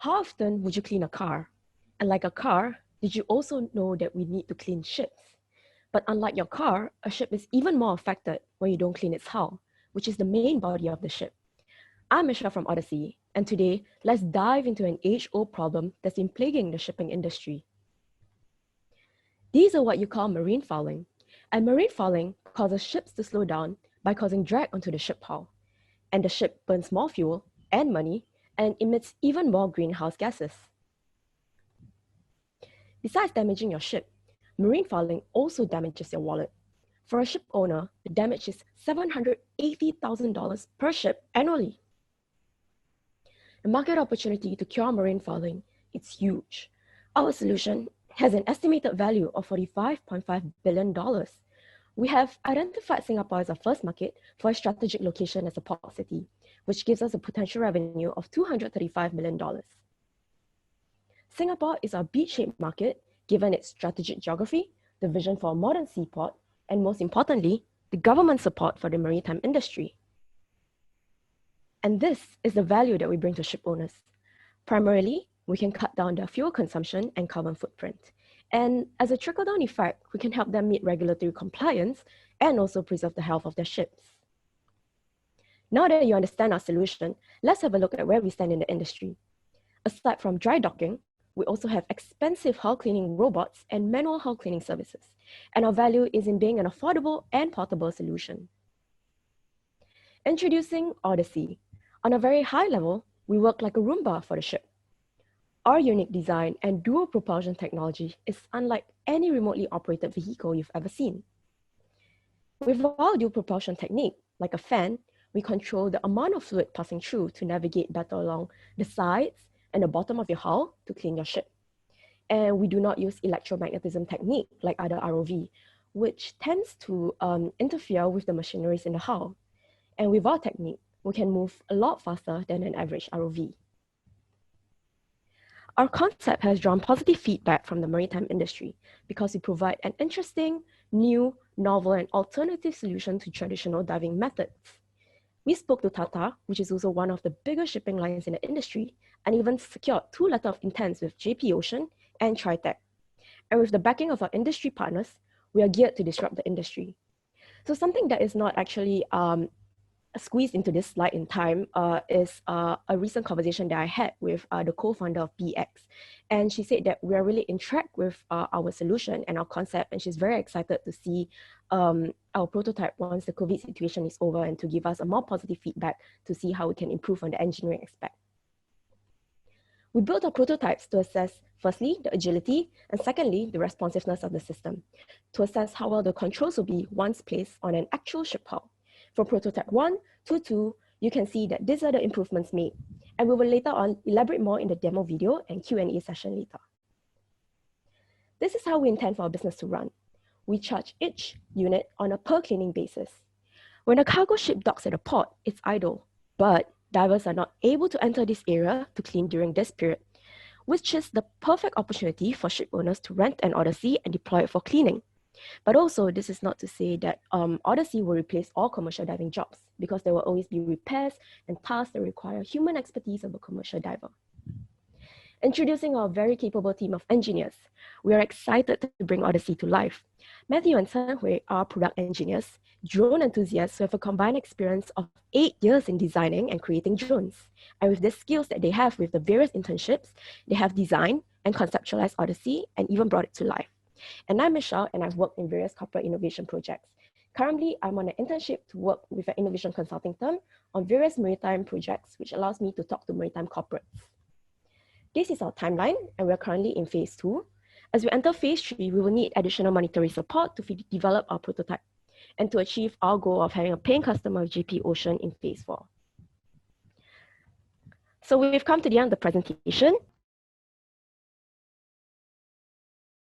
How often would you clean a car? And like a car, did you also know that we need to clean ships? But unlike your car, a ship is even more affected when you don't clean its hull, which is the main body of the ship. I'm Michelle from Odyssey, and today, let's dive into an age-old problem that's been plaguing the shipping industry. These are what you call marine fouling, and marine fouling causes ships to slow down by causing drag onto the ship hull, and the ship burns more fuel and money and emits even more greenhouse gases. Besides damaging your ship, marine fouling also damages your wallet. For a ship owner, the damage is $780,000 per ship annually. The market opportunity to cure marine fouling is huge. Our solution has an estimated value of $45.5 billion. We have identified Singapore as our first market for a strategic location as a port city, which gives us a potential revenue of $235 million. Singapore is our beach-shaped market, given its strategic geography, the vision for a modern seaport, and most importantly, the government support for the maritime industry. And this is the value that we bring to ship owners. Primarily, we can cut down their fuel consumption and carbon footprint. And as a trickle-down effect, we can help them meet regulatory compliance and also preserve the health of their ships. Now that you understand our solution, let's have a look at where we stand in the industry. Aside from dry docking, we also have expensive hull cleaning robots and manual hull cleaning services. And our value is in being an affordable and portable solution. Introducing Odyssey. On a very high level, we work like a Roomba for the ship. Our unique design and dual propulsion technology is unlike any remotely operated vehicle you've ever seen. With our dual propulsion technique, like a fan, we control the amount of fluid passing through to navigate better along the sides and the bottom of your hull to clean your ship. And we do not use electromagnetism technique like other ROV, which tends to interfere with the machineries in the hull. And with our technique, we can move a lot faster than an average ROV. Our concept has drawn positive feedback from the maritime industry because we provide an interesting, new, novel, and alternative solution to traditional diving methods. We spoke to Tata, which is also one of the biggest shipping lines in the industry, and even secured 2 letters of intents with JP Ocean and Tritech. And with the backing of our industry partners, we are geared to disrupt the industry. So something that is not actually squeezed into this slide in time is a recent conversation that I had with the co-founder of BX. And she said that we are really intrigued with our solution and our concept, and she's very excited to see our prototype once the COVID situation is over and to give us a more positive feedback to see how we can improve on the engineering aspect. We built our prototypes to assess, firstly, the agility, and secondly, the responsiveness of the system, to assess how well the controls will be once placed on an actual ship hull. For prototype 1 to 2, you can see that these are the improvements made, and we will later on elaborate more in the demo video and Q&A session later. This is how we intend for our business to run. We charge each unit on a per cleaning basis. When a cargo ship docks at a port, it's idle, but divers are not able to enter this area to clean during this period, which is the perfect opportunity for ship owners to rent an Odyssey and deploy it for cleaning. But also, this is not to say that Odyssey will replace all commercial diving jobs, because there will always be repairs and tasks that require human expertise of a commercial diver. Introducing our very capable team of engineers, we are excited to bring Odyssey to life. Matthew and Sanhui are product engineers, drone enthusiasts who have a combined experience of 8 years in designing and creating drones. And with the skills that they have with the various internships, they have designed and conceptualized Odyssey and even brought it to life. And I'm Michelle, and I've worked in various corporate innovation projects. Currently, I'm on an internship to work with an innovation consulting firm on various maritime projects, which allows me to talk to maritime corporates. This is our timeline, and we're currently in phase 2. As we enter phase 3, we will need additional monetary support to develop our prototype and to achieve our goal of having a paying customer of JP Ocean in phase 4. So we've come to the end of the presentation.